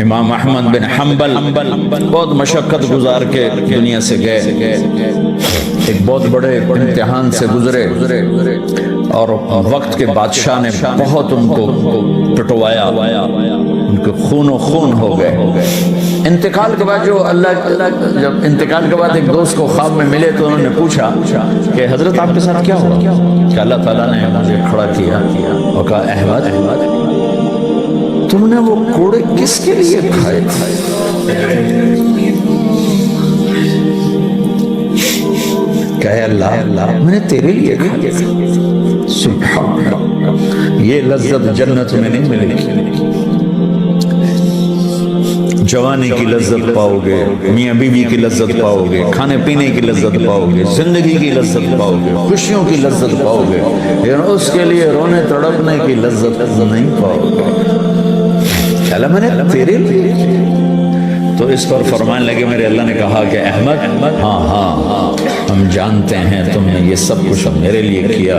امام احمد بن حنبل بہت مشقت گزار کے دنیا سے گئے، ایک بہت بڑے امتحان سے گزرے اور وقت کے بادشاہ نے بہت ان کو پٹوایا، ان کے خون و خون ہو گئے۔ انتقال کے بعد جب انتقال کے بعد ایک دوست کو خواب میں ملے تو انہوں نے پوچھا کہ حضرت آپ کے ساتھ کیا ہوا؟ کہ اللہ تعالیٰ نے مجھے کھڑا کیا اور کہا احمد تم نے وہ کوڑے کس کے لیے کھائے تھے؟ کہے اللہ میں نے تیرے لیے کھائے تھے۔ سبحان اللہ، یہ لذت جنت میں نہیں ملے گی۔ جوانی کی لذت پاؤ گے، میاں بیوی کی لذت پاؤ گے، کھانے پینے کی لذت پاؤ گے، زندگی کی لذت پاؤ گے، خوشیوں کی لذت پاؤ گے، لیکن اس کے لیے رونے تڑپنے کی لذت نہیں پاؤ گے۔ اللہ میں نے تیرے لیے، تو اس پر فرمانے لگے میرے اللہ نے کہا کہ احمد ہاں ہم جانتے ہیں تم نے یہ سب کچھ میرے لیے کیا۔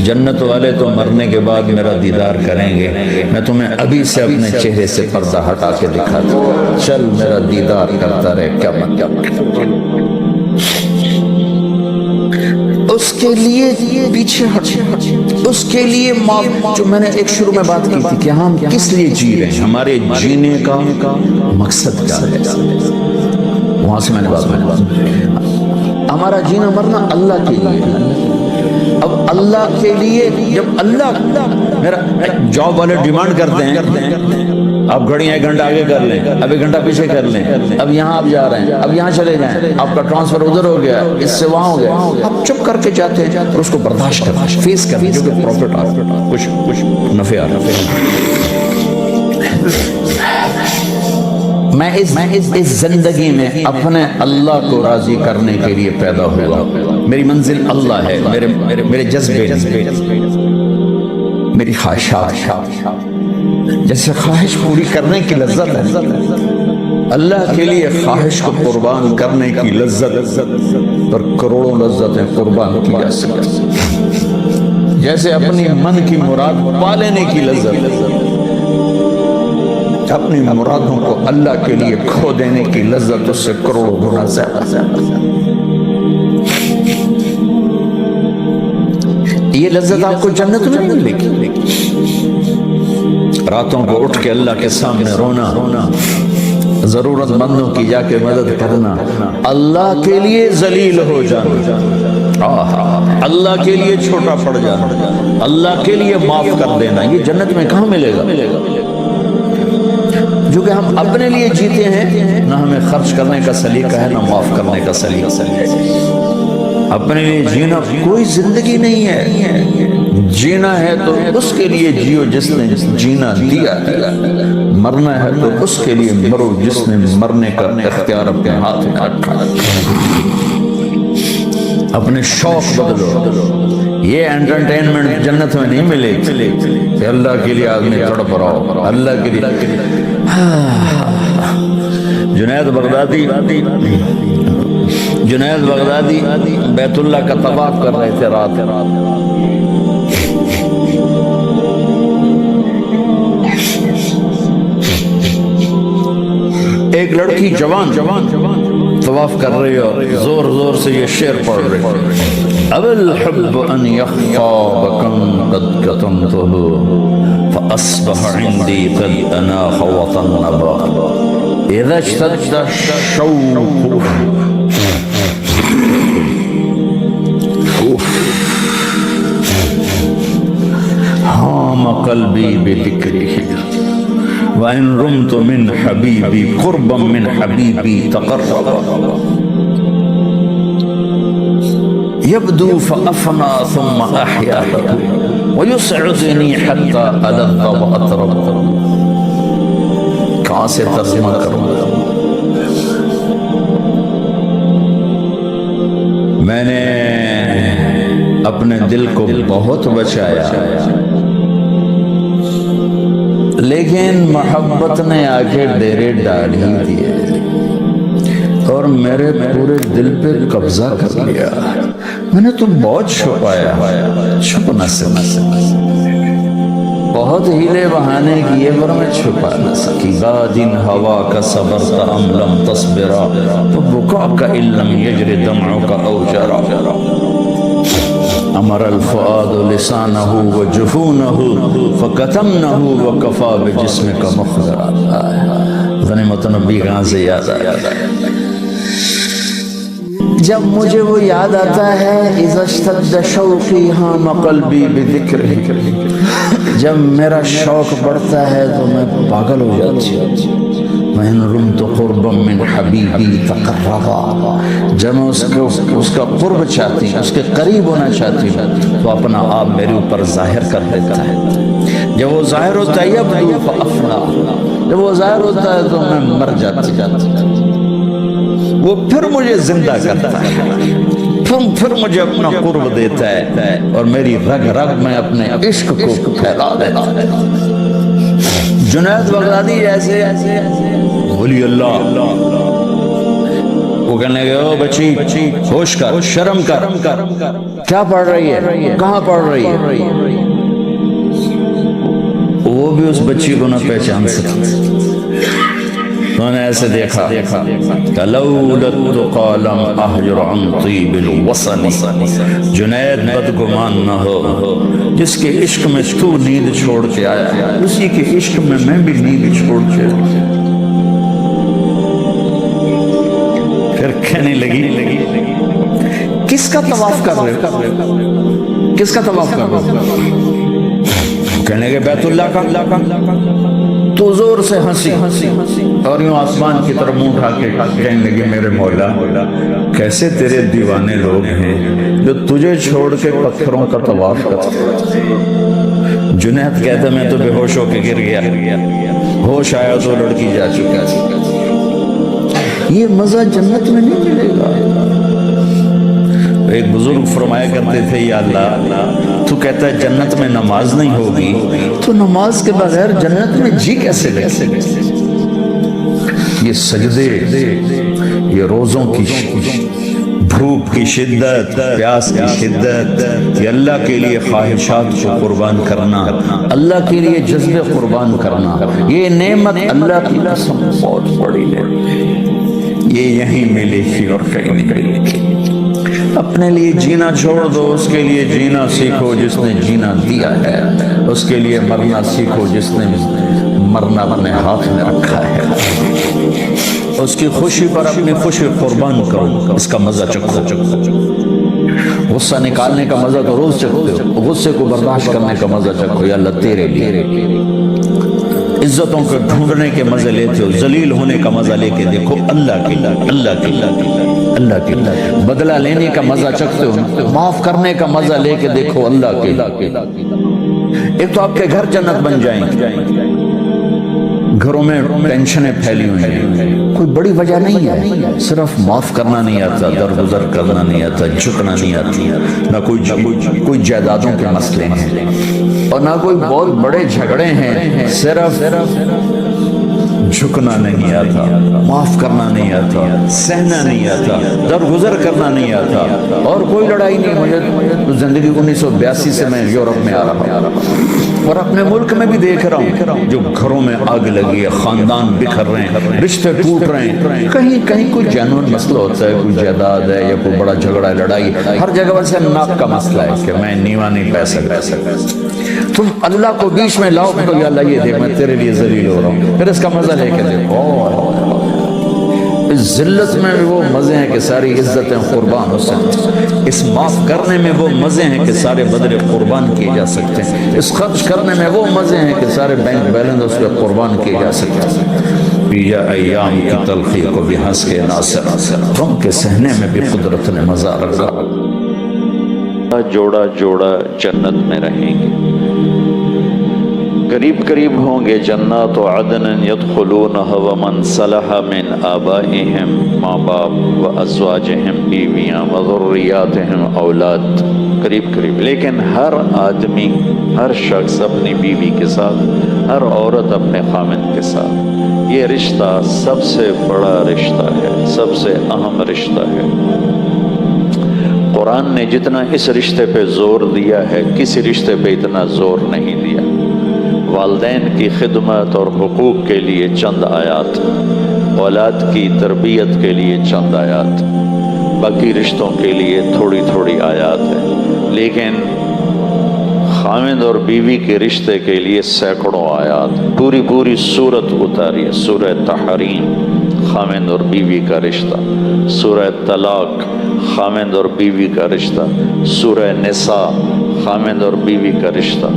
جنت والے تو مرنے کے بعد میرا دیدار کریں گے، میں تمہیں ابھی سے اپنے چہرے سے پردہ ہٹا کے دکھاتا ہوں، چل میرا دیدار کرتا رہے کیا اس کے لیے پیچھے ہٹ، اس کے لیے جو میں نے ایک شروع میں بات کی تھی کہ ہم کس لیے جی رہے ہیں، ہمارے جینے کا مقصد کیا ہے، وہاں سے میں نے بات ہمارا جینا مرنا اللہ کے لیے۔ اب اللہ کے لیے جب اللہ میرا جاب والے ڈیمانڈ کرتے ہیں آپ گھڑیاں 1 گھنٹہ آگے کر لیں، اب 1 گھنٹہ پیچھے کر لیں، اب یہاں آپ جا رہے ہیں، اب یہاں چلے جائیں، آپ کا ٹرانسفر ادھر ہو گیا، اس سے وہاں ہو گیا، آپ چپ کر کے جاتے ہیں اور اس کو برداشت کریں، فیس کریں، جو کہ پروفٹ آ کچھ نفع آ میں اس زندگی میں اپنے اللہ کو راضی کرنے کے لیے پیدا ہوا، میری منزل اللہ ہے، میرے جذبے میری خواہشات، جیسے خواہش پوری کرنے کی لذت ہے، اللہ کے لیے خواہش کو قربان کرنے کی لذت پر کروڑوں لذتیں قربان کی جا سکتی، جیسے اپنی من کی مراد پا لینے کی لذت، اپنی مرادوں کو اللہ کے لیے کھو دینے کی لذت اس سے کروڑوں گنا زیادہ۔ یہ لذت آپ کو جنت میں ملے گی، راتوں کو اٹھ کے اللہ کے سامنے رونا، ضرورت مندوں کی جا کے مدد کرنا، اللہ کے لیے ذلیل ہو جانا، اللہ کے لیے چھوٹا پڑ جانا، اللہ کے لیے معاف کر دینا، یہ جنت میں کہاں ملے گا؟ جو کہ ہم اپنے لیے جیتے ہیں، نہ ہمیں خرچ کرنے کا سلیقہ ہے، نہ معاف کرنے کا سلیقہ ہے۔ اپنے لیے جینا کوئی زندگی نہیں ہے، جینا ہے تو اس کے لیے جیو جس نے جینا دیا ہے، مرنا ہے تو اس کے لیے مرو جس نے مرنے کا اختیار اپنے ہاتھ میں رکھا۔ اپنے شوق بدلو، یہ انٹرٹینمنٹ جنت میں نہیں ملے کہ اللہ کے لیے آدمی تڑپ رہا ہو، اللہ کے لیے۔ جنید بغدادی بیت اللہ کا طواف کر رہے تھے رات، ایک لڑکی جوان طواف کر رہی اور زور سے یہ شعر پڑھ رہے، اب الحب ان یخفا قد کتمته فاصبح عندي قد اناخ وطنبا اذا اشتد الشوق هام قلبي بذكره وإن رمت من حبيبي قربا من حبيبي تقرب يبدو فأفنى ثم أحيا ويسعدني حتى ألذ وأطرب۔ کہاں سے ترجمہ کروں؟ میں نے اپنے دل کو بہت بچایا، لیکن محبت نے آگے ڈیرے ڈال ہی دیے اور میرے پورے دل پہ قبضہ کر لیا۔ میں نے تو بہت چھپایا، چھپ نہ سکا، بہت ہیلے بہانے کیے پر میں چھپا نہ سکی. بادن ہوا کا صبرت ام لم تصبرا فبکاک ان لم یجر دمعک او جرا. امر الفؤاد لسانه وجفونه فکتمنه وکفا بجسمک مخبرا. غنیمت نبی کہاں سے یاد آیا؟ جب مجھے وہ یاد آتا ہے اذا اشتد شوقی ہام قلبی بذکرہ، جب میرا شوق بڑھتا ہے تو میں پاگل ہو جاتی ہوں. وَإِن رُمْتُ قُرْبًا مِّنْ حَبِيبِي تَقَرَّبًا، جب میں اس کا قرب چاہتی ہوں، اس کے قریب ہونا چاہتی ہوں تو اپنا آپ میرے اوپر ظاہر کر دیتا ہے. جب وہ ظاہر ہوتا ہے یبدو فأفنا، جب وہ ظاہر ہوتا ہے تو میں مر جاتی. وہ پھر مجھے زندہ کرتا ہے، پھر مجھے اپنا قرب دیتا ہے اور میری رگ رگ میں اپنے عشق کو پھیلا دیتا ہے. جنید بغدادی جیسے ولی اللہ، وہ کہنے لگے او بچی ہوش کر، شرم کر، کیا پڑھ رہی ہے، کہاں پڑھ رہی ہے؟ وہ بھی اس بچی کو نہ پہچان سکتی. انہوں نے ایسے دیکھا کہ لولت قالم احجر عن طیب الوصن، جنید بدگمان نہ ہو، جس کے عشق میں تو نیند چھوڑ کے آیا اسی کے عشق میں بھی نیند چھوڑ کے. پھر کہنے لگی کس کا طواف کر رہے ہو، کس کا طواف کر رہے ہو؟ کہنے لگے بیت اللہ کا. تو زور سے ہنسی اور یوں آسمان کی طرف منہ اٹھا کے کہنے لگی میرے مولا کیسے تیرے دیوانے لوگ ہیں جو تجھے چھوڑ کے پتھروں کا طواف کرتے. جنید کہتا میں تو بے ہوش ہو کے گر گیا، ہوش آیا تو لڑکی جا چکا. یہ مزہ جنت میں نہیں ملے گا. ایک بزرگ فرمایا کرتے تھے یا اللہ تو کہتا ہے جنت میں نماز نہیں ہوگی تو نماز کے بغیر جنت میں جی کیسے لے؟ یہ سجدے، یہ روزوں کی بھوک کی شدت، پیاس کی شدت، یہ اللہ کے لیے خواہشات کو قربان کرنا، اللہ کے لیے جذبے قربان کرنا، یہ نعمت اللہ کی قسم بہت بڑی ہے. یہ یہیں ملے گی اور کہیں نہیں ملے گی. اپنے لیے جینا چھوڑ دو، اس کے لیے جینا سیکھو جس نے جینا دیا ہے. اس کے لیے مرنا سیکھو جس نے مرنا اپنے ہاتھ میں رکھا ہے. اس کی خوشی پر اپنی خوشی قربان کرو، اس کا مزہ چکھو. غصہ نکالنے کا مزہ تو روز چکھتے ہو، غصے کو برداشت کرنے کا مزہ چکھو. یا اللہ تیرے لیے عزتوں کو ڈھونڈنے کے مزے لیتے ہو، ذلیل ہونے کا مزہ لے کے دیکھو اللہ کے اللہ کے بدلہ لینے کا مزہ چکھتے ہو، معاف کرنے کا مزہ لے کے دیکھو اللہ کے. ایک تو آپ کے گھر جنت بن جائیں گے. گھروں میں ٹینشنیں پھیلی ہوئی ہیں، کوئی بڑی وجہ نہیں ہے، صرف معاف کرنا نہیں آتا، درگزر کرنا نہیں آتا، جھکنا نہیں آتی، نہ کوئی جائیدادوں کے مسئلے ہیں اور نہ کوئی بہت بڑے جھگڑے ہیں، صرف جھکنا نہیں آتا، معاف کرنا نہیں آتا، سہنا نہیں آتا، درگزر کرنا نہیں آتا. اور کوئی لڑائی نہیں. مجھے زندگی 1982 سے میں یورپ میں آ رہا ہوں اور اپنے ملک میں بھی دیکھ رہا ہوں جو گھروں میں آگ لگی ہے، خاندان بکھر رہے ہیں، رشتے ٹوٹ رہے ہیں. کہیں کوئی جینوئن مسئلہ ہوتا ہے، کوئی جائیداد ہے یا کوئی بڑا جھگڑا ہے، لڑائی. ہر جگہ ویسے ناک کا مسئلہ ہے کہ میں نیوا نہیں پہ سکتا. تم اللہ کو بیچ میں لاؤ تو یا اللہ یہ دیکھ میں تیرے لیے ذلیل ہو رہا ہوں، پھر اس کا مزہ لے کے دیکھو. اس ذلت میں بھی وہ مزے ہیں کہ ساری عزتیں قربان ہو سکتی ہیں. اس معاف کرنے میں وہ مزے ہیں کہ سارے بدلے قربان کیے جا سکتے ہیں. اس خرچ کرنے میں وہ مزے ہیں کہ سارے بینک بیلنس اس پہ قربان کیے جا سکتے ہیں. پیا ایام کی تلخی کو بھی ہنس کے ناصر، غم کے سہنے میں بھی قدرت نے مزہ رکھا. جوڑا جوڑا جنت میں رہیں گے، قریب قریب ہوں گے جنات و عدن یدخلونہ ومن صلح من آبائہم، ماں باپ و ازواجہم، بیویاں و ذریاتہم، اولاد قریب قریب. لیکن ہر آدمی، ہر شخص اپنی بیوی کے ساتھ، ہر عورت اپنے خامن کے ساتھ. یہ رشتہ سب سے بڑا رشتہ ہے، سب سے اہم رشتہ ہے. قرآن نے جتنا اس رشتے پہ زور دیا ہے کسی رشتے پہ اتنا زور نہیں دیا. والدین کی خدمت اور حقوق کے لیے چند آیات، اولاد کی تربیت کے لیے چند آیات، باقی رشتوں کے لیے تھوڑی تھوڑی آیات ہیں، لیکن خاوند اور بیوی کے رشتے کے لیے سینکڑوں آیات، پوری سورت اتاری ہے۔ سورہ تحریم خاوند اور بیوی کا رشتہ، سورہ طلاق خاوند اور بیوی کا رشتہ، سورہ نساء خاوند اور بیوی کا رشتہ،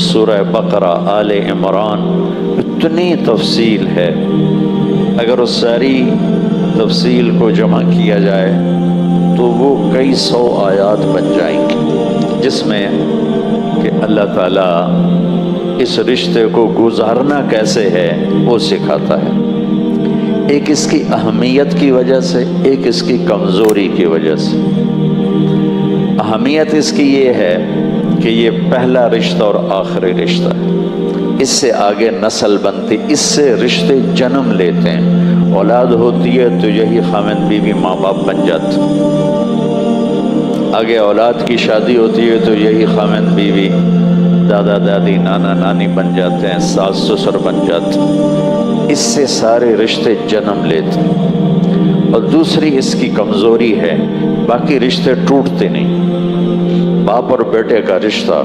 سورہ بقرہ، آل عمران، اتنی تفصیل ہے۔ اگر اس ساری تفصیل کو جمع کیا جائے تو وہ کئی سو آیات بن جائیں گی، جس میں کہ اللہ تعالیٰ اس رشتے کو گزارنا کیسے ہے وہ سکھاتا ہے، ایک اس کی اہمیت کی وجہ سے، ایک اس کی کمزوری کی وجہ سے۔ اہمیت اس کی یہ ہے کہ یہ پہلا رشتہ اور آخری رشتہ ہے، اس سے آگے نسل بنتی، اس سے رشتے جنم لیتے ہیں، اولاد ہوتی ہے تو یہی خاوند بیوی ماں باپ بن جاتے، آگے اولاد کی شادی ہوتی ہے تو یہی خاوند بیوی دادا دادی نانا نانی بن جاتے ہیں، ساس سسر بن جاتے ہیں، اس سے سارے رشتے جنم لیتے ہیں۔ اور دوسری اس کی کمزوری ہے، باقی رشتے ٹوٹتے نہیں۔ باپ اور بیٹے کا رشتہ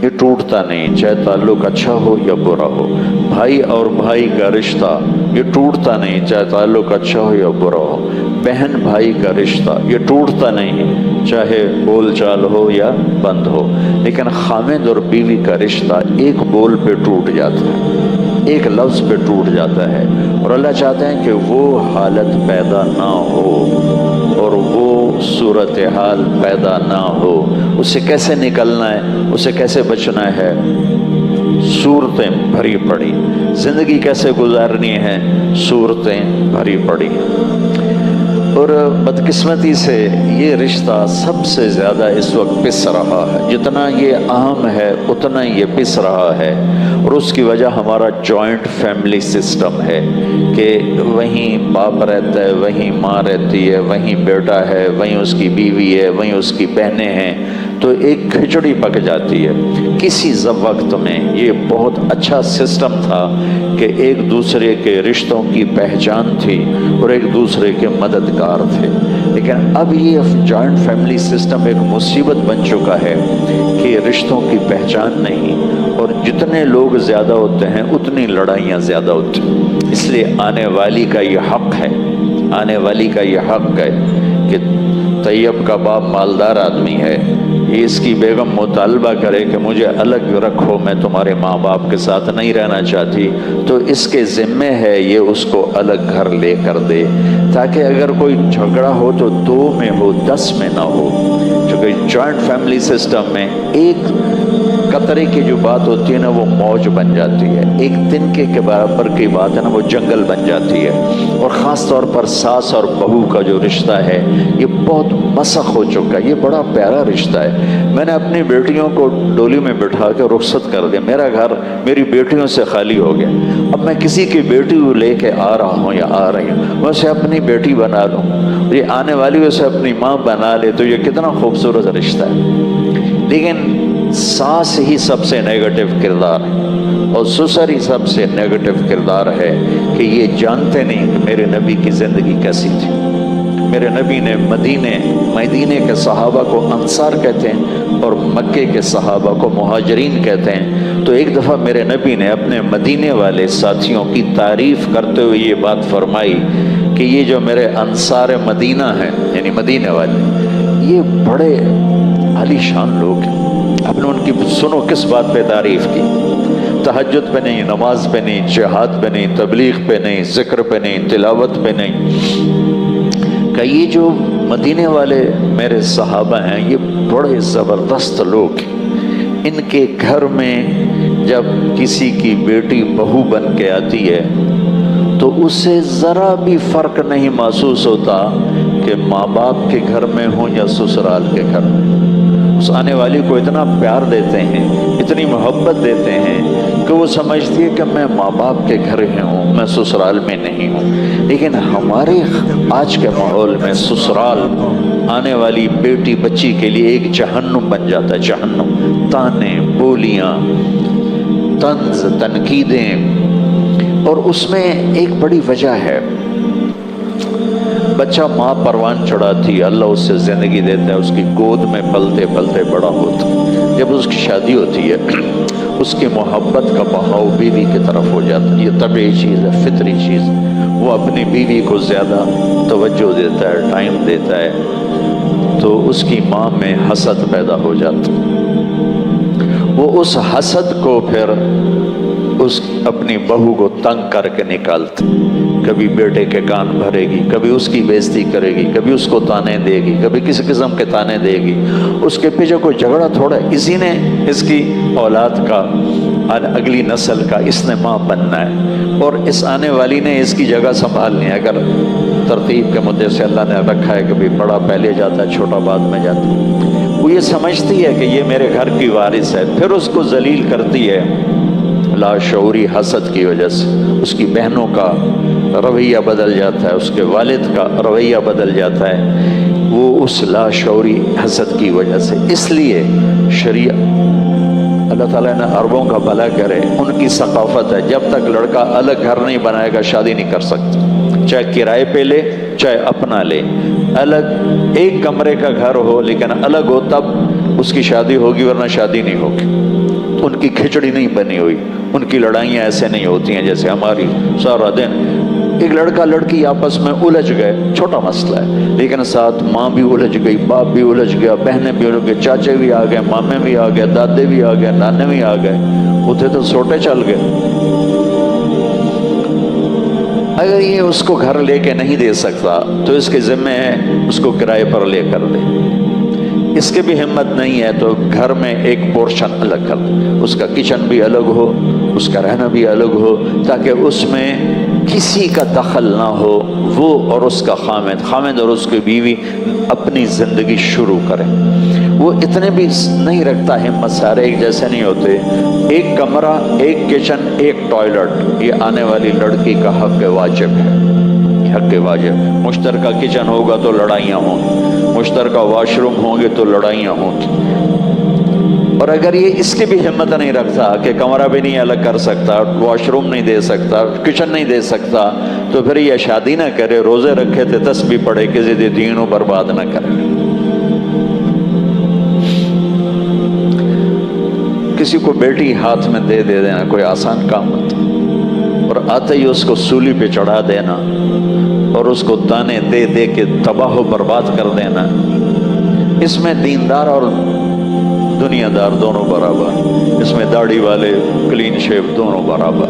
یہ ٹوٹتا نہیں، چاہے تعلق اچھا ہو یا برا ہو۔ بھائی اور بھائی کا رشتہ یہ ٹوٹتا نہیں، چاہے تعلق اچھا ہو یا برا ہو۔ بہن بھائی کا رشتہ یہ ٹوٹتا نہیں، چاہے بول چال ہو یا بند ہو۔ لیکن خاوند اور بیوی کا رشتہ ایک بول پہ ٹوٹ جاتا ہے، ایک لفظ پہ ٹوٹ جاتا ہے، اور اللہ چاہتے ہیں کہ وہ حالت پیدا نہ ہو اور وہ صورتحال پیدا نہ ہو۔ اس سے کیسے نکلنا ہے، اس سے کیسے بچنا ہے؟ صورتیں بھری پڑی، زندگی کیسے گزارنی ہے، صورتیں بھری پڑی۔ اور بدقسمتی سے یہ رشتہ سب سے زیادہ اس وقت پس رہا ہے، جتنا یہ اہم ہے اتنا یہ پس رہا ہے، اور اس کی وجہ ہمارا جوائنٹ فیملی سسٹم ہے کہ وہیں باپ رہتا ہے، وہیں ماں رہتی ہے، وہیں بیٹا ہے، وہیں اس کی بیوی ہے، وہیں اس کی بہنیں ہیں، تو ایک کھچڑی پک جاتی ہے۔ کسی وقت میں یہ بہت اچھا سسٹم تھا کہ ایک دوسرے کے رشتوں کی پہچان تھی اور ایک دوسرے کے مددگار تھے، لیکن اب یہ جوائنٹ فیملی سسٹم ایک مصیبت بن چکا ہے کہ رشتوں کی پہچان نہیں، اور جتنے لوگ زیادہ ہوتے ہیں اتنی لڑائیاں زیادہ ہوتی ہیں۔ اس لیے آنے والی کا یہ حق ہے، آنے والی کا یہ حق ہے کہ طیب کا باپ مالدار آدمی ہے، یہ اس کی بیگم مطالبہ کرے کہ مجھے الگ رکھو، میں تمہارے ماں باپ کے ساتھ نہیں رہنا چاہتی، تو اس کے ذمے ہے یہ اس کو الگ گھر لے کر دے، تاکہ اگر کوئی جھگڑا ہو تو 2 میں ہو، 10 میں نہ ہو۔ چونکہ جوائنٹ فیملی سسٹم میں ایک قطرے کی جو بات ہوتی ہے نا وہ موج بن جاتی ہے، ایک تنکے کے برابر کی بات ہے نا وہ جنگل بن جاتی ہے۔ اور خاص طور پر ساس اور بہو کا جو رشتہ ہے یہ بہت مسخ ہو چکا ہے، یہ بڑا پیارا رشتہ ہے۔ میں نے اپنی بیٹیوں کو ڈولی میں بٹھا کے رخصت کر دیا، میرا گھر میری بیٹیوں سے خالی ہو گیا، اب میں کسی کی بیٹی کو لے کے آ رہا ہوں یا آ رہی ہوں، میں اسے اپنی بیٹی بنا لوں، یہ آنے والی اسے اپنی ماں بنا لے، تو یہ کتنا خوبصورت رشتہ ہے۔ لیکن ساس ہی سب سے نیگیٹو کردار ہے اور سسر ہی سب سے نیگیٹو کردار ہے کہ یہ جانتے نہیں کہ میرے نبی کی زندگی کیسی تھی۔ میرے نبی نے مدینے کے صحابہ کو انصار کہتے ہیں اور مکے کے صحابہ کو مہاجرین کہتے ہیں، تو ایک دفعہ میرے نبی نے اپنے مدینے والے ساتھیوں کی تعریف کرتے ہوئے یہ بات فرمائی کہ یہ جو میرے انصار مدینہ ہیں، یعنی مدینے والے، یہ بڑے عالی شان لوگ ہیں۔ آپ نے ان کی سنو کس بات پہ تعریف کی، تہجد پہ نہیں، نماز پہ نہیں، جہاد پہ نہیں، تبلیغ پہ نہیں، ذکر پہ نہیں، تلاوت پہ نہیں، کہ یہ جو مدینے والے میرے صحابہ ہیں یہ بڑے زبردست لوگ ہیں۔ ان کے گھر میں جب کسی کی بیٹی بہو بن کے آتی ہے تو اسے ذرا بھی فرق نہیں محسوس ہوتا کہ ماں باپ کے گھر میں ہوں یا سسرال کے گھر میں۔ اس آنے والی کو اتنا پیار دیتے ہیں، اتنی محبت دیتے ہیں کہ وہ سمجھتی ہے کہ میں ماں باپ کے گھر ہی ہوں، میں سسرال میں نہیں ہوں۔ لیکن ہمارے آج کے ماحول میں سسرال آنے والی بیٹی بچی کے لیے ایک جہنم بن جاتا ہے، جہنم، تانے، بولیاں، طنز، تنقیدیں، اور اس میں ایک بڑی وجہ ہے، بچہ ماں پروان چڑھاتی، اللہ اس سے زندگی دیتا ہے، اس کی گود میں پلتے پلتے بڑا ہوتا، جب اس کی شادی ہوتی ہے اس کی محبت کا بہاؤ بیوی کی طرف ہو جاتا ہے، یہ طبیعی چیز ہے، فطری چیز، وہ اپنی بیوی کو زیادہ توجہ دیتا ہے، ٹائم دیتا ہے، تو اس کی ماں میں حسد پیدا ہو جاتا، وہ اس حسد کو پھر اس اپنی بہو کو تنگ کر کے نکالتی، کبھی بیٹے کے کان بھرے گی، کبھی اس کی بےزتی کرے گی، کبھی اس کو تانے دے گی، کبھی کسی قسم کے تانے دے گی، اس کے پیچھے کوئی جھگڑا تھوڑا ہے، اسی نے اس کی اولاد کا، اگلی نسل کا اس نے ماں بننا ہے، اور اس آنے والی نے اس کی جگہ سنبھالنی ہے۔ اگر ترتیب کے مدے سے اللہ نے رکھا ہے کہ بھی بڑا پہلے جاتا ہے چھوٹا بعد میں جاتا ہے، وہ یہ سمجھتی ہے کہ یہ میرے گھر کی وارث ہے، پھر اس کو ذلیل کرتی ہے لاشعوری حسد کی وجہ سے، اس کی بہنوں کا رویہ بدل جاتا ہے، اس کے والد کا رویہ بدل جاتا ہے، وہ اس لاشعوری حسد کی وجہ سے۔ اس لیے شریعت، اللہ تعالیٰ نے عربوں کا بھلا کرے، ان کی ثقافت ہے، جب تک لڑکا الگ گھر نہیں بنائے گا شادی نہیں کر سکتا، چاہے کرائے پہ لے چاہے اپنا لے، الگ ایک کمرے کا گھر ہو لیکن الگ ہو تب اس کی شادی ہوگی، ورنہ شادی نہیں ہوگی۔ ان کی کھچڑی نہیں بنی ہوئی، ان کی لڑائیاں ایسے نہیں ہوتی ہیں جیسے ہماری، سارا دن ایک لڑکا لڑکی آپس میں الجھ گئے، چھوٹا مسئلہ ہے، لیکن ساتھ ماں بھی الجھ گئی، باپ بھی الجھ گیا، بہنیں بھی الجھ گئے، چاچے بھی آ گئے، مامے بھی آ گئے، دادے بھی آ گئے، نانے بھی آ گئے، اتنے تو سوٹے چل گئے۔ اگر یہ اس کو گھر لے کے نہیں دے سکتا تو اس کے ذمہ ہے اس کو کرائے پر لے کر دے، اس کے بھی ہمت نہیں ہے تو گھر میں ایک پورشن الگ کر دے، اس کا کچن بھی الگ ہو، اس کا رہنا بھی الگ ہو، تاکہ اس میں کسی کا دخل نہ ہو، وہ اور اس کا خامد اور اس کی بیوی اپنی زندگی شروع کریں۔ وہ اتنے بھی نہیں رکھتا ہمت، سارے ایک جیسے نہیں ہوتے، ایک کمرہ، ایک کچن، ایک ٹوائلٹ، یہ آنے والی لڑکی کا حق واجب ہے، حق واجب۔ مشترکہ کچن ہوگا تو لڑائیاں ہوں گی، مشترکہ واش روم ہوں گے تو لڑائیاں ہوں گی، اور اگر یہ اس کی بھی ہمت نہیں رکھتا کہ کمرہ بھی نہیں الگ کر سکتا، واش روم نہیں دے سکتا، کچن نہیں دے سکتا، تو پھر یہ شادی نہ کرے، روزے رکھے تھے تسبیح پڑھے، کسی دے دینوں برباد نہ کرے۔ کسی کو بیٹی ہاتھ میں دے دینا کوئی آسان کام ہوتا، اور آتے ہی اس کو سولی پہ چڑھا دینا اور اس کو تانے دے دے کے تباہ و برباد کر دینا، اس میں دیندار اور دنیا دار دونوں برابر، اس میں داڑھی والے کلین شیو دونوں برابر،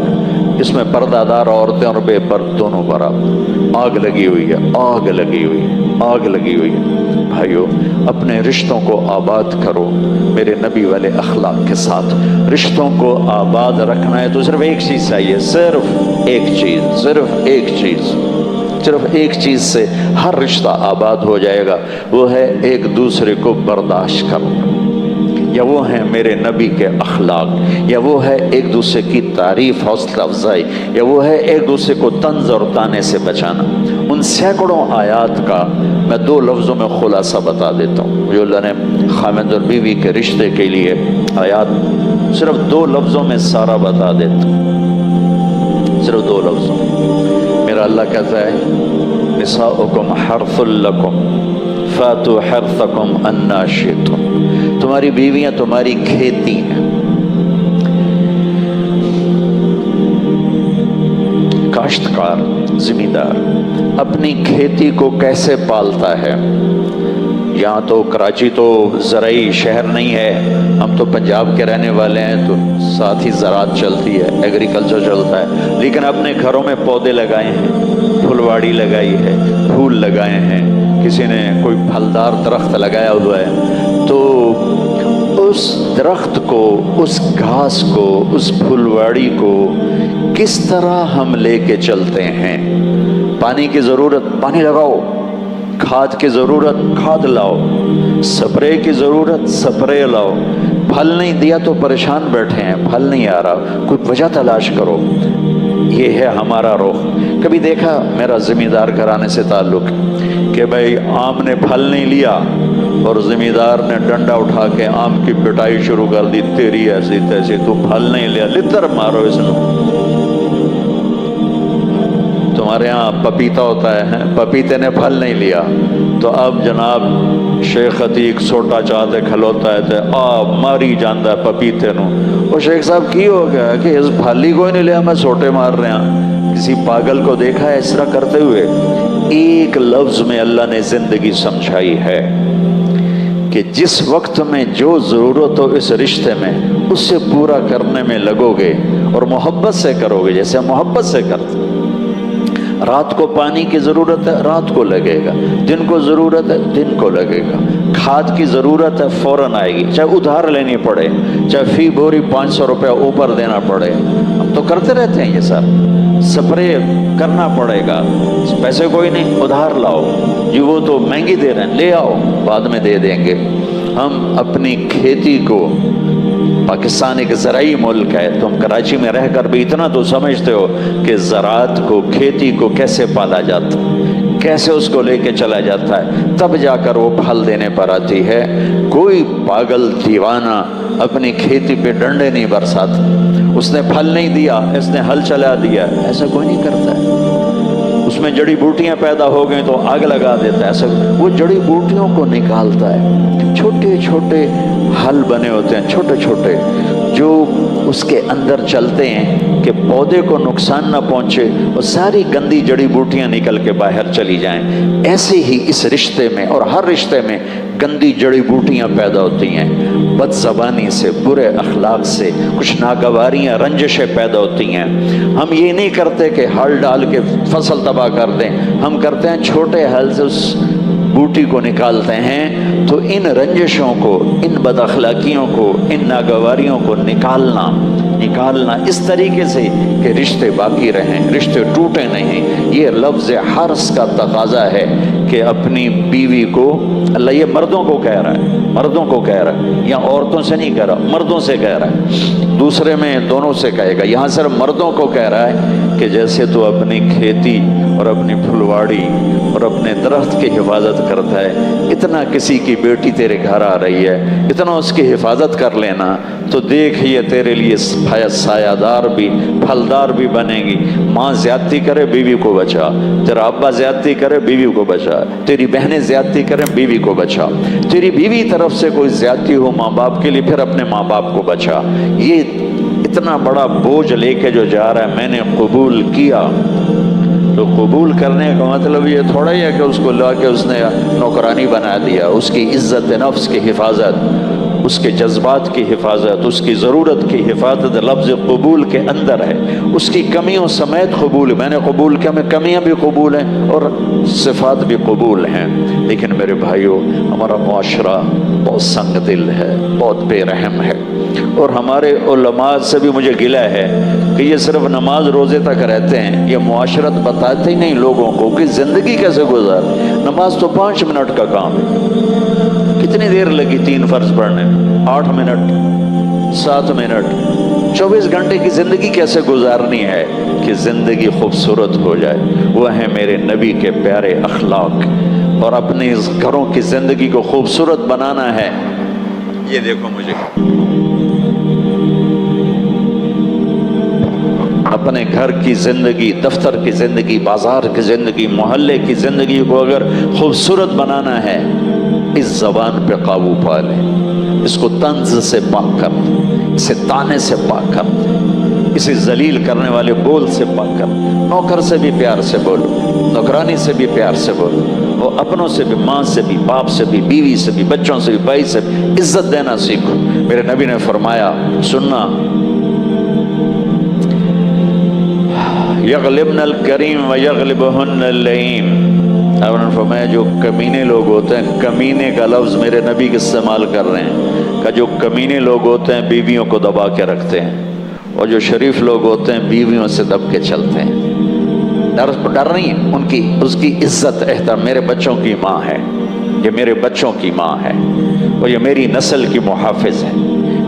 اس میں پردہ دار عورتیں اور بے پرد دونوں برابر۔ آگ لگی ہوئی ہے، آگ لگی ہوئی ہے، آگ لگی ہوئی ہے۔ بھائیو، اپنے رشتوں کو آباد کرو میرے نبی والے اخلاق کے ساتھ۔ رشتوں کو آباد رکھنا ہے تو صرف ایک چیز چاہیے، صرف ایک چیز، صرف ایک چیز، صرف ایک چیز سے ہر رشتہ آباد ہو جائے گا، وہ ہے ایک دوسرے کو برداشت کرنا، یا وہ ہیں میرے نبی کے اخلاق، یا وہ ہے ایک دوسرے کی تعریف، حوصلہ افزائی، یا وہ ہے ایک دوسرے کو طنز اور تانے سے بچانا۔ ان سینکڑوں آیات کا میں 2 لفظوں میں خلاصہ بتا دیتا ہوں، جو اللہ نے خامد اور بیوی کے رشتے کے لیے آیات، صرف 2 لفظوں میں سارا بتا دیتا ہوں، صرف 2 لفظوں۔ میرا اللہ کہتا ہے نساؤکم حرث لکم فاتوا حرثکم انا شئتم، تمہاری بیویاں تمہاری کھیتی ہیں۔ کاشتکار، زمیندار اپنی کھیتی کو کیسے پالتا ہے؟ یہاں تو کراچی تو زرعی شہر نہیں ہے، ہم تو پنجاب کے رہنے والے ہیں، تو ساتھ ہی زراعت چلتی ہے، ایگریکلچر چلتا ہے، لیکن اپنے گھروں میں پودے لگائے ہیں، پھلواڑی لگائی ہے، پھول لگائے ہیں، کسی نے کوئی پھلدار درخت لگایا ہوا ہے، تو اس درخت کو، اس گھاس کو، اس پھلواڑی کو کس طرح ہم لے کے چلتے ہیں؟ پانی کی ضرورت پانی لگاؤ، کھاد کی ضرورت کھاد لاؤ، سپرے کی ضرورت سپرے لاؤ، پھل نہیں دیا تو پریشان بیٹھے ہیں، پھل نہیں آ رہا، کوئی وجہ تلاش کرو۔ یہ ہے ہمارا رخ۔ کبھی دیکھا، میرا زمیندار گھرانے سے تعلق کہ بھائی آم نے پھل نہیں لیا اور زمیندار نے ڈنڈا اٹھا کے آم کی پٹائی شروع کر دی، تیری ایسی تیسی، تو پھل نہیں لیا، لتر مارو اس نے۔ تمہارے ہاں پپیتا ہوتا ہے، پپیتے نے پھل نہیں لیا تو اب جناب شیخ عتیق سوٹا چاہتے کھلوتا ہے تے ماری جاندہ ہے پپیتے نو۔ وہ شیخ صاحب کی ہو گیا کہ اس پھل ہی کوئی نہیں لیا، میں سوٹے مار رہے ہیں۔ کسی پاگل کو دیکھا ہے اس طرح کرتے ہوئے؟ ایک لفظ میں اللہ نے زندگی سمجھائی ہے کہ جس وقت میں جو ضرورت ہو اس رشتے میں، اس سے پورا کرنے میں لگو گے اور محبت سے کرو گے، جیسے محبت سے کرتے۔ رات کو پانی کی ضرورت ہے، رات کو لگے گا، دن کو ضرورت ہے، دن کو لگے گا، کھاد کی ضرورت ہے، فوراً آئے گی، چاہے ادھار لینی پڑے، چاہے فی بوری 500 روپے اوپر دینا پڑے۔ ہم تو کرتے رہتے ہیں یہ سب، سپرے کرنا پڑے گا، پیسے کوئی نہیں، ادھار لاؤ، جی وہ تو مہنگی دے رہے ہیں، لے آؤ بعد میں دے دیں گے۔ ہم اپنی کھیتی کو، پاکستان ایک زرعی ملک ہے، تم کراچی میں رہ کر بھی اتنا تو سمجھتے ہو کہ زراعت کو، کھیتی کو کیسے پالا جاتا ہے، کیسے اس کو لے کے چلا جاتا ہے، تب جا کر وہ پھل دینے پر آتی ہے۔ کوئی پاگل دیوانہ اپنی کھیتی پہ ڈنڈے نہیں برساتا، اس نے پھل نہیں دیا، اس نے ہل چلا دیا، ایسا کوئی نہیں کرتا ہے۔ اس میں جڑی بوٹیاں پیدا ہو گئیں تو آگ لگا دیتا ہے، ایسا وہ جڑی بوٹیوں کو نکالتا ہے، چھوٹے چھوٹے حل بنے ہوتے ہیں، چھوٹے چھوٹے، جو اس کے اندر چلتے ہیں کہ پودے کو نقصان نہ پہنچے، اور ساری گندی جڑی بوٹیاں نکل کے باہر چلی جائیں۔ ایسے ہی اس رشتے میں اور ہر رشتے میں گندی جڑی بوٹیاں پیدا ہوتی ہیں، بد زبانی سے، برے اخلاق سے، کچھ ناگواریاں، رنجشیں پیدا ہوتی ہیں۔ ہم یہ نہیں کرتے کہ ہل ڈال کے فصل تباہ کر دیں، ہم کرتے ہیں چھوٹے ہل سے اس بوٹی کو نکالتے ہیں۔ تو ان رنجشوں کو، ان بد اخلاقیوں کو، ان ناگواریوں کو نکالنا اس طریقے سے کہ رشتے باقی رہیں، رشتے ٹوٹے نہیں۔ یہ لفظ حرص کا تقاضا ہے کہ اپنی بیوی کو، اللہ یہ مردوں کو کہہ رہا ہے، مردوں کو کہہ رہا ہے، یا عورتوں سے نہیں کہہ رہا، مردوں سے کہہ رہا ہے، دوسرے میں دونوں سے کہے گا، یہاں صرف مردوں کو کہہ رہا ہے کہ جیسے تو اپنی کھیتی اور اپنی پھلواڑی اور اپنے درخت کی حفاظت کرتا ہے، اتنا کسی کی بیٹی تیرے گھر آ رہی ہے، اتنا اس کی حفاظت کر لینا تو دیکھ یہ تیرے لیے سایہ دار بھی، پھلدار بھی بنے گی۔ ماں زیادتی کرے بیوی کو بچا، تیرا ابا زیادتی کرے بیوی کو بچا، تیری بہنیں زیادتی کریں بیوی کو بچا، تیری بیوی طرف سے کوئی زیادتی ہو ماں باپ کے لیے پھر اپنے ماں باپ کو بچا۔ یہ اتنا بڑا بوجھ لے کے جو جا رہا ہے، میں نے قبول کیا، تو قبول کرنے کا مطلب یہ تھوڑا ہی ہے کہ اس کو لا کے اس نے نوکرانی بنا دیا۔ اس کی عزت نفس کی حفاظت، اس کے جذبات کی حفاظت، اس کی ضرورت کی حفاظت لفظ قبول کے اندر ہے۔ اس کی کمیوں سمیت قبول، میں نے قبول کیا، میں کمیاں بھی قبول ہیں اور صفات بھی قبول ہیں۔ لیکن میرے بھائیوں، ہمارا معاشرہ بہت سنگ دل ہے، بہت بے رحم ہے، اور ہمارے علماء سے بھی مجھے گلہ ہے کہ یہ صرف نماز روزے تک رہتے ہیں، یہ معاشرت بتاتے ہی نہیں لوگوں کو کہ زندگی کیسے گزار۔ نماز تو 5 منٹ کا کام ہے، کتنی دیر لگی 3 فرض پڑھنے میں؟ 8 منٹ، 7 منٹ۔ 24 گھنٹے کی زندگی کیسے گزارنی ہے کہ زندگی خوبصورت ہو جائے؟ وہ ہیں میرے نبی کے پیارے اخلاق، اور اپنی گھروں کی زندگی کو خوبصورت بنانا ہے۔ یہ دیکھو مجھے اپنے گھر کی زندگی، دفتر کی زندگی، بازار کی زندگی، محلے کی زندگی کو اگر خوبصورت بنانا ہے، اس زبان پہ قابو پا لیں، اس کو طنز سے پاک کر دیں، اسے طعنے سے پاک کر دیں، اسے ذلیل کرنے والے بول سے پاک کر دیں۔ نوکر سے بھی پیار سے بولو، نوکرانی سے بھی پیار سے بولو، اور اپنوں سے بھی، ماں سے بھی، باپ سے بھی، بیوی سے بھی، بچوں سے بھی، بھائی سے بھی عزت دینا سیکھو۔ میرے نبی نے فرمایا، سننا، یغلبن الکریم و یغلبہن اللئیم، آپ نے فرمایا جو کمینے لوگ ہوتے ہیں، کمینے کا لفظ میرے نبی کے استعمال کر رہے ہیں کہ جو کمینے لوگ ہوتے ہیں بیویوں کو دبا کے رکھتے ہیں، اور جو شریف لوگ ہوتے ہیں بیویوں سے دب کے چلتے ہیں۔ ڈر نہیں ہے ان کی، اس کی عزت احترام۔ میرے بچوں کی ماں ہے، یہ میرے بچوں کی ماں ہے، اور یہ میری نسل کی محافظ ہے،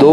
2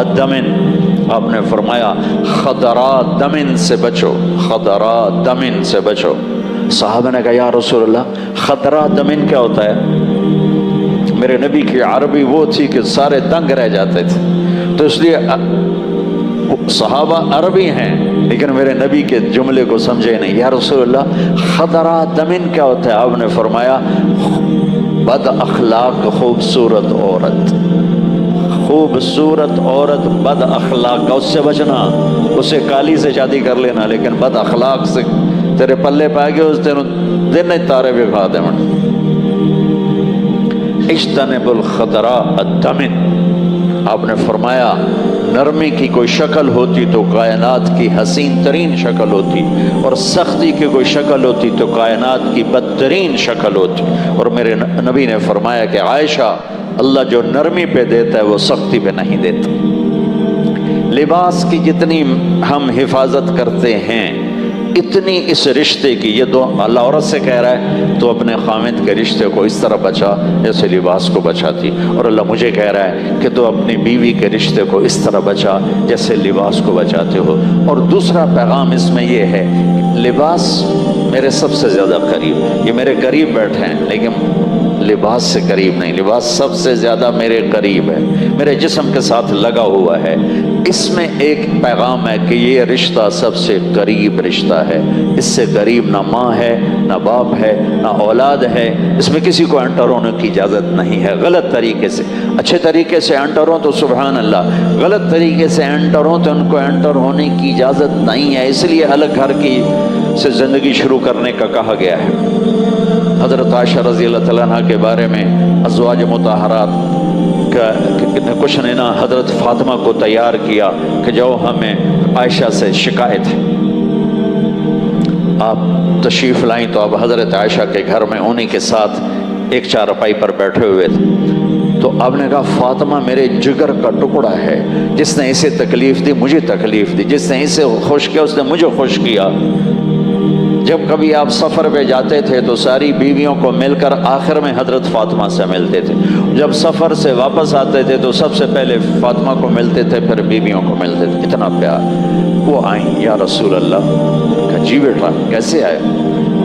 الدمن، آپ نے فرمایا خضراء دمن سے بچو، خضراء دمن سے بچو. صحابہ نے کہا یا رسول اللہ خضراء دمن کیا ہوتا ہے؟ میرے نبی کی عربی وہ تھی کہ سارے دنگ رہ جاتے تھے، تو اس لیے صحابہ عربی ہیں لیکن میرے نبی کے جملے کو سمجھے نہیں. یا رسول اللہ خضراء دمن کیا ہوتا ہے؟ آپ نے فرمایا بد اخلاق خوبصورت عورت، خوبصورت عورت بد اخلاق کا، اس سے بچنا. اسے کالی سے شادی کر لینا لیکن بد اخلاق سے تیرے پلے پائے گے اس دن تارے بکھا دے. اجتنب الخضراء الدمن. آپ نے فرمایا نرمی کی کوئی شکل ہوتی تو کائنات کی حسین ترین شکل ہوتی، اور سختی کی کوئی شکل ہوتی تو کائنات کی بدترین شکل ہوتی. اور میرے نبی نے فرمایا کہ عائشہ اللہ جو نرمی پہ دیتا ہے وہ سختی پہ نہیں دیتا. لباس کی جتنی ہم حفاظت کرتے ہیں اتنی اس رشتے کی، یہ دو اللہ عورت سے کہہ رہا ہے تو اپنے خامند کے رشتے کو اس طرح بچا جیسے لباس کو بچاتی، اور اللہ مجھے کہہ رہا ہے کہ تو اپنی بیوی کے رشتے کو اس طرح بچا جیسے لباس کو بچاتے ہو. اور دوسرا پیغام اس میں یہ ہے لباس میرے سب سے زیادہ قریب، یہ میرے قریب بیٹھے ہیں لیکن لباس سے قریب نہیں. لباس سب سے زیادہ میرے قریب ہے، میرے جسم کے ساتھ لگا ہوا ہے. اس میں ایک پیغام ہے کہ یہ رشتہ سب سے قریب رشتہ ہے. اس سے قریب نہ ماں ہے، نہ باپ ہے، نہ اولاد ہے. اس میں کسی کو انٹر ہونے کی اجازت نہیں ہے غلط طریقے سے. اچھے طریقے سے انٹر ہوں تو سبحان اللہ، غلط طریقے سے انٹر ہوں تو ان کو انٹر ہونے کی اجازت نہیں ہے. اس لیے الگ گھر کی سے زندگی شروع کرنے کا کہا گیا ہے. حضرت عائشہ رضی اللہ تعالیٰ عنہ کے بارے میں ازواج مطہرات کا کچھ نے نا حضرت فاطمہ کو تیار کیا کہ جو ہمیں عائشہ سے شکایت ہے. آپ تشریف لائیں تو آپ حضرت عائشہ کے گھر میں انہی کے ساتھ ایک چارپائی پر بیٹھے ہوئے تھے. تو آپ نے کہا فاطمہ میرے جگر کا ٹکڑا ہے، جس نے اسے تکلیف دی مجھے تکلیف دی، جس نے اسے خوش کیا اس نے مجھے خوش کیا. جب کبھی آپ سفر پہ جاتے تھے تو ساری بیویوں کو مل کر آخر میں حضرت فاطمہ سے ملتے تھے. جب سفر سے واپس آتے تھے تو سب سے پہلے فاطمہ کو ملتے تھے پھر بیویوں کو ملتے تھے. اتنا پیار. وہ آئیں یا رسول اللہ. کہا جی بیٹا کیسے آئے؟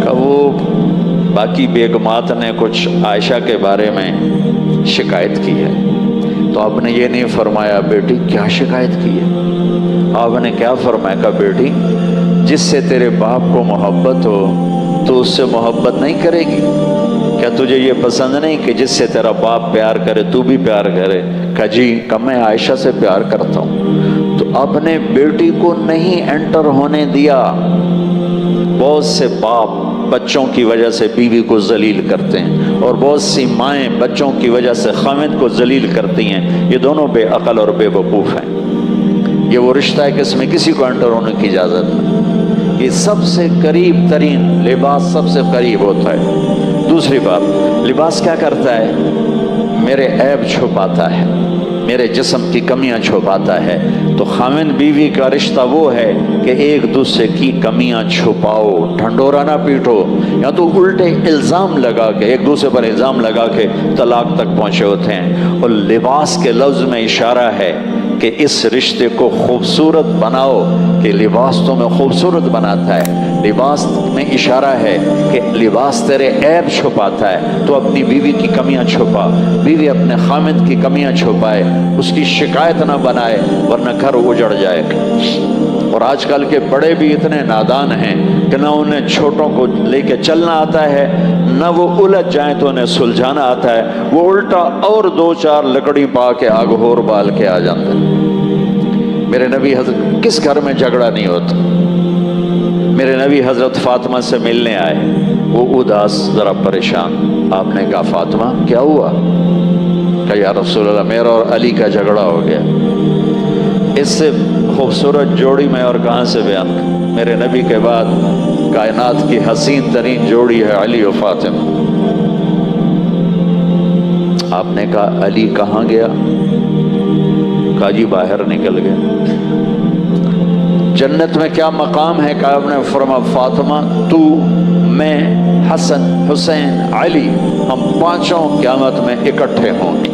کہا وہ باقی بیگمات نے کچھ عائشہ کے بارے میں شکایت کی ہے. تو آپ نے یہ نہیں فرمایا بیٹی کیا شکایت کی ہے؟ آپ نے کیا فرمایا؟ کہا بیٹی جس سے تیرے باپ کو محبت ہو تو اس سے محبت نہیں کرے گی؟ کیا تجھے یہ پسند نہیں کہ جس سے تیرا باپ پیار کرے تو بھی پیار کرے؟ کہا جی کہ میں عائشہ سے پیار کرتا ہوں. تو اپنے بیٹی کو نہیں انٹر ہونے دیا. بہت سے باپ بچوں کی وجہ سے بیوی کو ذلیل کرتے ہیں اور بہت سی مائیں بچوں کی وجہ سے خامند کو ذلیل کرتی ہیں. یہ دونوں بے عقل اور بے وقوف ہیں. یہ وہ رشتہ ہے کہ اس میں کسی کو انٹر ہونے کی اجازت نہیں. یہ سب سے قریب ترین لباس سب سے قریب ہوتا ہے. دوسری بات لباس کیا کرتا ہے؟ میرے عیب چھپاتا ہے، میرے جسم کی کمیاں چھپاتا ہے. تو خامن بیوی کا رشتہ وہ ہے کہ ایک دوسرے کی کمیاں چھپاؤ، ڈھنڈورا نہ پیٹو یا تو الٹے الزام لگا کے ایک دوسرے پر الزام لگا کے طلاق تک پہنچے ہوتے ہیں. اور لباس کے لفظ میں اشارہ ہے کہ اس رشتے کو خوبصورت بناؤ کہ لباس تمہیں خوبصورت بناتا ہے. لباس میں اشارہ ہے کہ لباس تیرے عیب چھپاتا ہے. تو اپنی بیوی کی کمیاں چھپا، بیوی اپنے خامند کی کمیاں چھپائے، اس کی شکایت نہ بنائے ورنہ گھر اجڑ جائے گا. اور آج کل کے بڑے بھی اتنے نادان ہیں کہ نہ انہیں چھوٹوں کو لے کے چلنا آتا ہے نہ وہ الجھ جائیں تو انہیں سلجھانا آتا ہے. وہ الٹا اور دو چار لکڑی پا کے آگ ہور بال کے آ جاتے ہیں. میرے نبی حضرت کس گھر میں جھگڑا نہیں ہوتا؟ میرے نبی حضرت فاطمہ سے ملنے آئے، وہ اداس ذرا پریشان. آپ نے کہا فاطمہ کیا ہوا؟ کہ یا رسول اللہ میرا اور علی کا جھگڑا ہو گیا. اس سے خوبصورت جوڑی میں اور کہاں سے بیان کروں؟ میرے نبی کے بعد کائنات کی حسین ترین جوڑی ہے علی و فاطمہ. آپ نے کہا علی کہاں گیا؟ کہا جی باہر نکل گیا. جنت میں کیا مقام ہے؟ کہ آپ نے فرمایا فاطمہ تو، میں، حسن، حسین، علی، ہم پانچوں قیامت میں اکٹھے ہوں گے.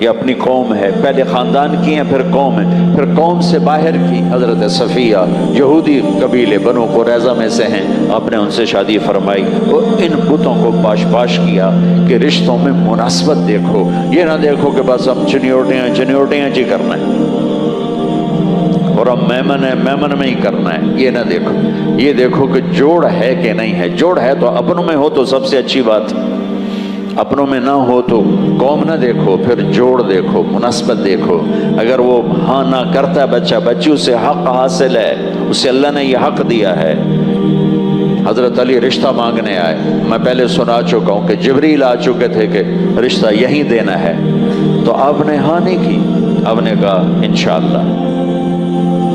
یہ اپنی قوم ہے، پہلے خاندان کی ہیں پھر قوم ہے، پھر قوم سے باہر کی حضرت صفیہ یہودی قبیلے بنو قریظہ میں سے ہیں، آپ نے ان سے شادی فرمائی اور ان بتوں کو پاش پاش کیا کہ رشتوں میں مناسبت دیکھو، یہ نہ دیکھو کہ بس ہم چنیوٹیاں جی کرنا ہے اور اب میمن میں ہی کرنا ہے، یہ نہ دیکھو، یہ دیکھو کہ جوڑ ہے کہ نہیں ہے، جوڑ ہے تو اپنوں میں ہو تو سب سے اچھی بات، اپنوں میں نہ ہو تو قوم نہ دیکھو، پھر جوڑ دیکھو، مناسبت دیکھو، اگر وہ ہاں نہ کرتا ہے بچہ بچی، اسے حق حاصل ہے، اسے اللہ نے یہ حق دیا ہے۔ حضرت علی رشتہ مانگنے آئے، میں پہلے سنا چکا ہوں کہ جبریل آ چکے تھے کہ رشتہ یہیں دینا ہے، تو آپ نے ہاں نہیں کی، آپ نے کہا انشاءاللہ،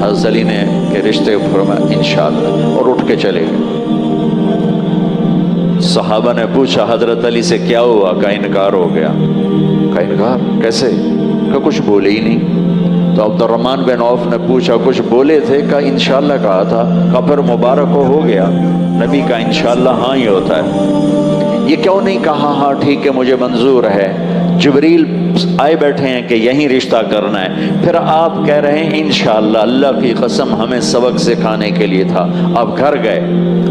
حضرت علی نے کہ رشتے فرمایا انشاءاللہ، اور اٹھ کے چلے گئے۔ صحابہ نے پوچھا حضرت علی سے کیا ہوا؟ کا انکار ہو گیا۔ کا انکار کیسے؟ کہ کچھ بولے ہی نہیں۔ تو عبد الرحمن بن عوف نے پوچھا کچھ بولے تھے؟ کہ انشاءاللہ کہا تھا۔ کہ پھر مبارک ہو گیا، نبی کا انشاءاللہ ہاں ہی ہوتا ہے۔ یہ کیوں نہیں کہا ہاں ٹھیک ہے مجھے منظور ہے؟ جبریل آئے بیٹھے ہیں کہ یہیں رشتہ کرنا ہے، پھر آپ کہہ رہے ہیں انشاءاللہ، اللہ کی قسم ہمیں سبق سکھانے کے لیے تھا۔ آپ گھر گئے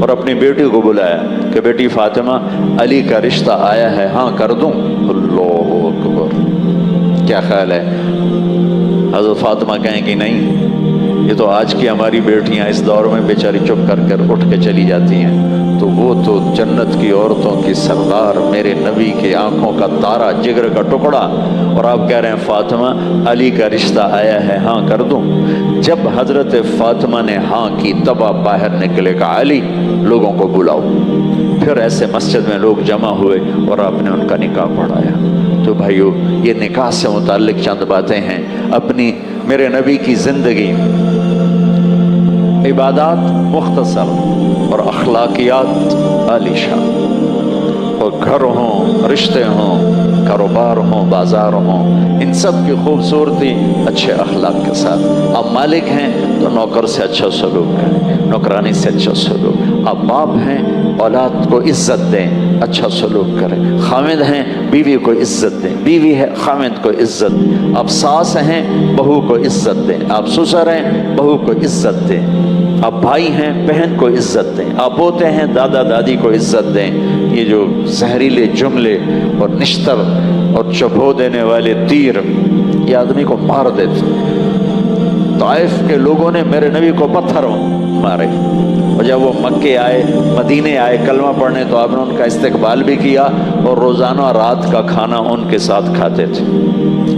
اور اپنی بیٹی کو بلایا کہ بیٹی فاطمہ علی کا رشتہ آیا ہے، ہاں کر دوں؟ اللہ اکبر، کیا خیال ہے؟ حضرت فاطمہ کہیں کہ نہیں، یہ تو آج کی ہماری بیٹیاں اس دور میں بیچاری چپ کر اٹھ کے چلی جاتی ہیں، تو وہ تو جنت کی عورتوں کی سردار، میرے نبی کے آنکھوں کا تارا، جگر کا ٹکڑا، اور آپ کہہ رہے ہیں فاطمہ علی کا رشتہ آیا ہے، ہاں کر دوں؟ جب حضرت فاطمہ نے ہاں کی تب آپ باہر نکلے، کہا علی لوگوں کو بلاؤ۔ پھر ایسے مسجد میں لوگ جمع ہوئے اور آپ نے ان کا نکاح پڑھایا۔ تو بھائیو، یہ نکاح سے متعلق چند باتیں ہیں۔ اپنی میرے نبی کی زندگی، عبادات مختصر اور اخلاقیات عالیشان، اور گھر ہوں، رشتے ہوں، کاروبار ہوں، بازار ہوں، ان سب کی خوبصورتی اچھے اخلاق کے ساتھ۔ آپ مالک ہیں تو نوکر سے اچھا سلوک کریں، نوکرانی سے اچھا سلوک۔ آپ باپ ہیں، اولاد کو عزت دیں، اچھا سلوک کریں۔ خامد ہیں، بیوی کو عزت دیں، بیوی ہے خامد کو عزت۔ آپ ساس ہیں، بہو کو عزت دیں۔ آپ سسر ہیں، بہو کو عزت دیں۔ آپ بھائی ہیں، بہن کو عزت دیں۔ آپ پوتے ہیں، دادا دادی کو عزت دیں۔ یہ جو زہریلے جملے اور نشتر اور چبھو دینے والے تیر، یہ آدمی کو مار دیتے۔ طائف کے لوگوں نے میرے نبی کو پتھر مارے، اور جب وہ مکے آئے، مدینے آئے کلمہ پڑھنے، تو آپ نے ان کا استقبال بھی کیا اور روزانہ رات کا کھانا ان کے ساتھ کھاتے تھے۔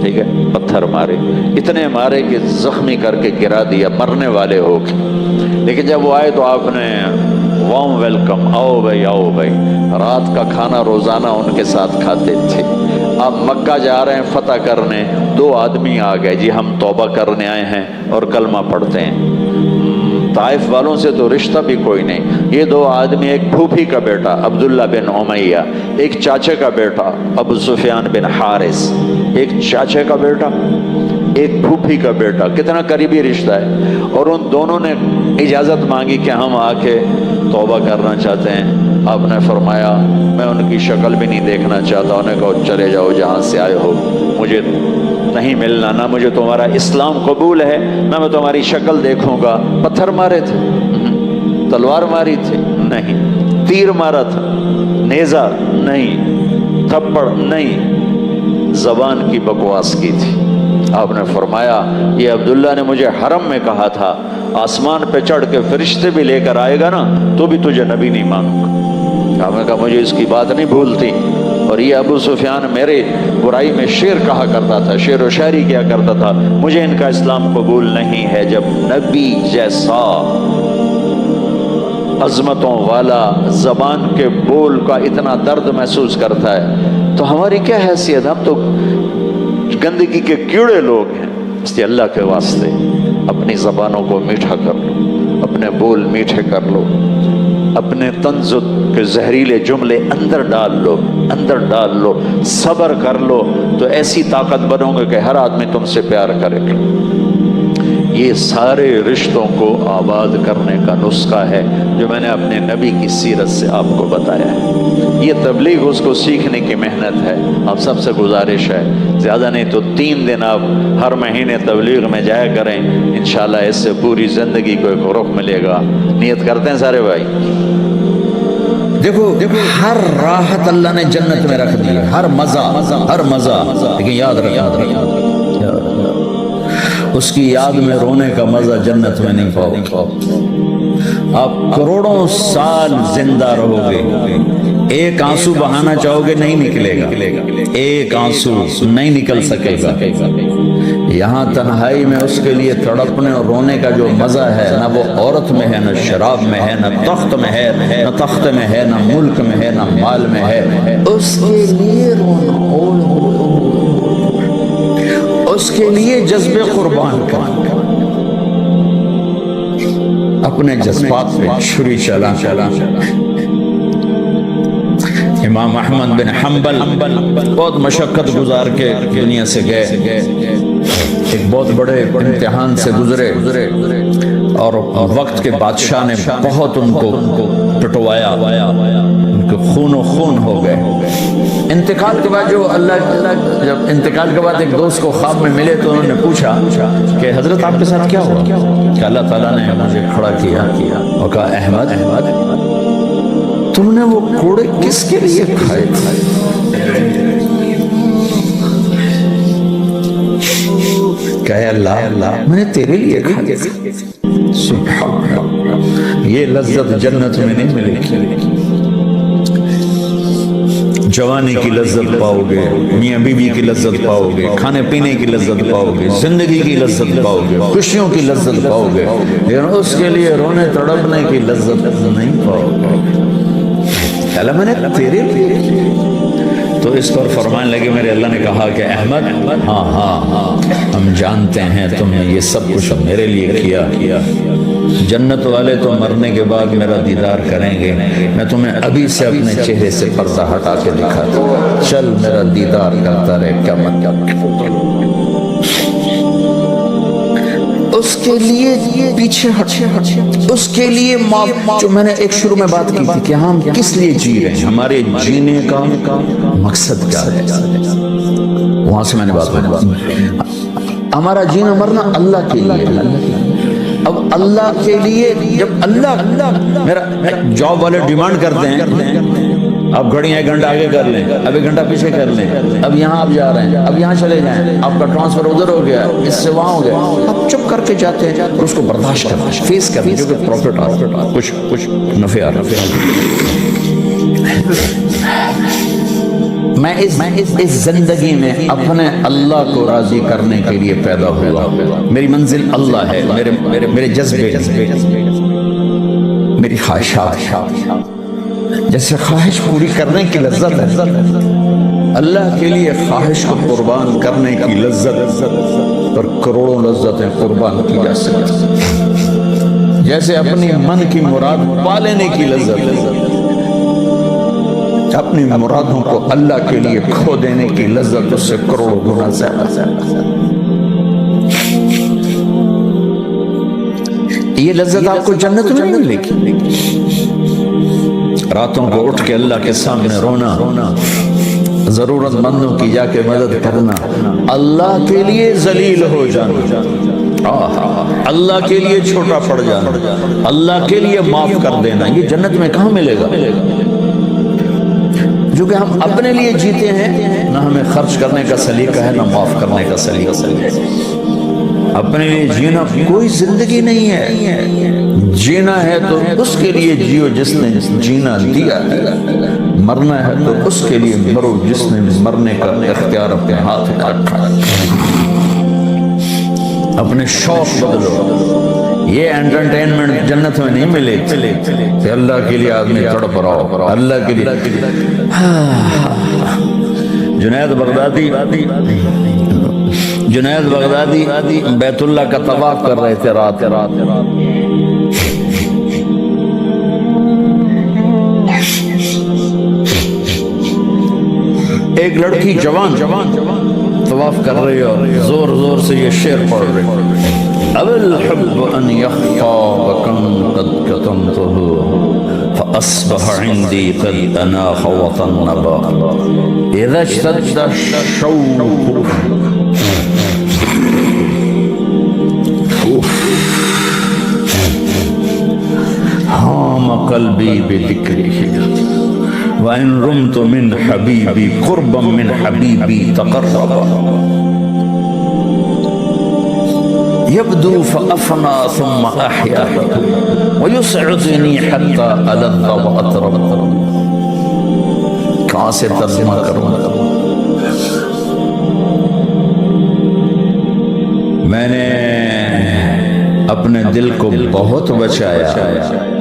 ٹھیک ہے، پتھر مارے، اتنے مارے کہ زخمی کر کے گرا دیا، مرنے والے ہو گئے۔ لیکن جب وہ آئے تو آپ نے وارم ویلکم، آؤ بھائی آؤ بھائی، رات کا کھانا روزانہ ان کے ساتھ کھاتے تھے۔ آپ مکہ جا رہے ہیں فتح کرنے، دو آدمی آ گئے، جی ہم توبہ کرنے آئے ہیں اور کلمہ پڑھتے ہیں۔ طائف والوں سے تو رشتہ بھی کوئی نہیں۔ یہ دو آدمی، ایک پھوپھی کا بیٹا عبداللہ بن امیہ، ایک چاچے کا بیٹا ابو سفیان بن حارث، ایک چاچے کا بیٹا ایک پھوپھی کا بیٹا، کتنا قریبی رشتہ ہے۔ اور ان دونوں نے اجازت مانگی کہ ہم آ کے توبہ کرنا چاہتے ہیں۔ آپ نے فرمایا میں ان کی شکل بھی نہیں دیکھنا چاہتا۔ انہیں کہو چلے جاؤ جہاں سے آئے ہو، مجھے نہیں ملنا، نہ مجھے تمہارا اسلام قبول ہے، نہ میں تمہاری شکل دیکھوں گا۔ پتھر مارے تھے؟ تلوار ماری تھی؟ نہیں۔ تیر مارا تھا؟ نیزہ؟ نہیں۔ تھپڑ؟ نہیں۔ زبان کی بکواس کی تھی۔ آپ نے فرمایا یہ عبداللہ نے مجھے حرم میں کہا تھا، آسمان پہ چڑھ کے فرشتے بھی لے کر آئے گا نا تو بھی تجھے نبی نہیں مانوں گا۔ آپ نے کہا مجھے اس کی بات نہیں بھولتی۔ اور یہ ابو سفیان میرے برائی میں شعر کہا کرتا تھا، شعر و شاعری کیا کرتا تھا، مجھے ان کا اسلام قبول نہیں ہے۔ جب نبی جیسا عظمتوں والا زبان کے بول کا اتنا درد محسوس کرتا ہے تو ہماری کیا حیثیت؟ ہم تو گندگی کے کیڑے لوگ ہیں۔ اس لیے اللہ کے واسطے اپنی زبانوں کو میٹھا کر لو، اپنے بول میٹھے کر لو، اپنے طنز کے زہریلے جملے اندر ڈال لو، اندر ڈال لو، صبر کر لو، تو ایسی طاقت بنو گے کہ ہر آدمی تم سے پیار کرے گا۔ یہ سارے رشتوں کو آباد کرنے کا نسخہ ہے جو میں نے اپنے نبی کی سیرت سے آپ کو بتایا ہے۔ یہ تبلیغ اس کو سیکھنے کی محنت ہے۔ آپ سب سے گزارش ہے زیادہ نہیں تو 3 دن آپ ہر مہینے تبلیغ میں جایا کریں، انشاءاللہ اس سے پوری زندگی کو ایک رخ ملے گا۔ نیت کرتے ہیں سارے بھائی؟ دیکھو ہر راحت اللہ نے جنت میں رکھ دی، ہر مزہ، لیکن یاد رکھنا اس کی یاد میں رونے کا مزہ جنت میں نہیں پاؤ۔ آپ کروڑوں سال زندہ رہو گے، ایک آنسو بہانا چاہو گے نہیں نکلے گا، ایک آنسو نہیں نکل سکے گا۔ یہاں تنہائی میں اس کے لیے تڑپنے اور رونے کا جو مزہ ہے، نہ وہ عورت میں ہے، نہ شراب میں ہے، نہ تخت میں ہے، نہ تخت میں ہے، نہ ملک میں ہے، نہ مال میں ہے۔ اس کے لیے رونا، اس کے لیے جذب قربان کرنا، اپنے جذبات پہ چھری چلا۔ امام احمد بن حنبل بہت مشقت گزار کے دنیا سے گئے، ایک بہت بڑے امتحان سے گزرے اور وقت کے بادشاہ نے بہت ان کو پٹوایا، ان کے خون و خون ہو گئے۔ انتقال کے بعد جب انتقال کے بعد ایک دوست کو خواب میں ملے تو انہوں نے پوچھا کہ حضرت آپ کے ساتھ کیا ہوا؟ کہ اللہ تعالیٰ نے مجھے کھڑا کیا اور کہا احمد تم نے وہ کوڑے کس کے لیے کھائے تھے؟ کہے اللہ میں نے تیرے لیے کھائے تھے۔ سبحان اللہ، یہ لذت جنت میں نہیں ملے گی۔ جوانی کی لذت پاؤ گے، میاں بیوی کی لذت پاؤ گے، کھانے پینے کی لذت پاؤ گے، زندگی کی لذت پاؤ گے، خوشیوں کی لذت پاؤ گے، لیکن اس کے لیے رونے تڑپنے کی لذت نہیں پاؤ گے۔ اللہ میں نے تیرے لیے، تو اس پر فرمانے لگے میرے اللہ نے کہا کہ احمد ہاں ہم جانتے ہیں تم نے یہ سب کچھ میرے لیے کیا۔ جنت والے تو مرنے کے بعد میرا دیدار کریں گے، میں تمہیں ابھی سے اپنے چہرے سے پردہ ہٹا کے دکھاتا ہوں، چل میرا دیدار کرتا رہے، کیا مت اس کے لیے پیچھے ہٹ، اس کے لیے جو میں نے ایک شروع میں بات کی تھی کہ ہم کس لیے جی رہے ہیں، ہمارے جینے کا مقصد کیا ہے، وہاں سے میں نے بات کی۔ ہمارا جینا مرنا اللہ کے لیے، اب اللہ کے لیے جب اللہ میرا جاب والے ڈیمانڈ کرتے ہیں اب گھڑیاں 1 گھنٹہ آگے کر لیں، اب 1 گھنٹہ پیچھے کر لیں، اب یہاں آپ جا رہے ہیں، اب یہاں چلے جائیں، آپ کا ٹرانسفر ادھر ہو گیا، اس سے وہاں ہو گیا، آپ چپ کر کے جاتے ہیں، اس کو برداشت کرنا، فیس کرنا، جو کہ پروفٹ آ رہا ہے، کچھ نفع آ رہا ہے۔ میں اس زندگی میں اپنے اللہ کو راضی کرنے کے لیے پیدا ہوا، میری منزل اللہ ہے، میرے جذبے، میری خواہشات، جیسے خواہش پوری کرنے کی لذت ہے، اللہ کے لیے خواہش کو قربان کرنے کی لذت اور کروڑوں لذتیں قربان کی جا سکتی، جیسے اپنی من کی مراد پا لینے کی لذت، اپنی مرادوں کو اللہ کے لیے کھو دینے کی لذت اس سے کروڑوں گنا زیادہ۔ یہ لذت آپ کو جنت میں ملے گی۔ راتوں کو اٹھ کے اللہ کے سامنے رونا، ضرورت مندوں کی جا کے مدد کرنا، اللہ کے لیے ذلیل ہو جانا، اللہ کے لیے چھوٹا پڑ جانا، اللہ کے لیے معاف کر دینا، یہ جنت میں کہاں ملے گا؟ جو کہ ہم اپنے لیے جیتے ہیں، نہ ہمیں خرچ کرنے کا سلیقہ ہے، نہ معاف کرنے کا سلیقہ ہے۔ اپنے لیے جینا کوئی زندگی نہیں ہے، جینا ہے تو اس کے لیے جیو جس نے جینا دیا ہے، مرنا ہے تو اس کے لیے مرو جس نے مرنے کا اختیار اپنے ہاتھ میں رکھا ہے۔ اپنے شوق بدلو، یہ انٹرٹینمنٹ جنت میں نہیں ملے کہ اللہ کے لیے آدمی تڑپ رہا ہو، اللہ کے لیے۔ جنید بغدادی بیت اللہ کا طواف کر رہے تھے رات۔ ایک لڑکی جوان طواف کر رہی اور زور زور سے یہ شعر پڑھ رہی، أو الحب أن يخفى وكم قد كتمته فأصبح عندي قد أناخ وطنبا إذا اشتد الشوق هام قلبي بذكره وإن رمت من حبيبي قربا من حبيبي تقربا يبدو فأفنى ثم أحيا ويسعدني حتى ألذ وأطرب کہاں سے ترجمہ کروں؟ میں نے اپنے دل کو بہت بچایا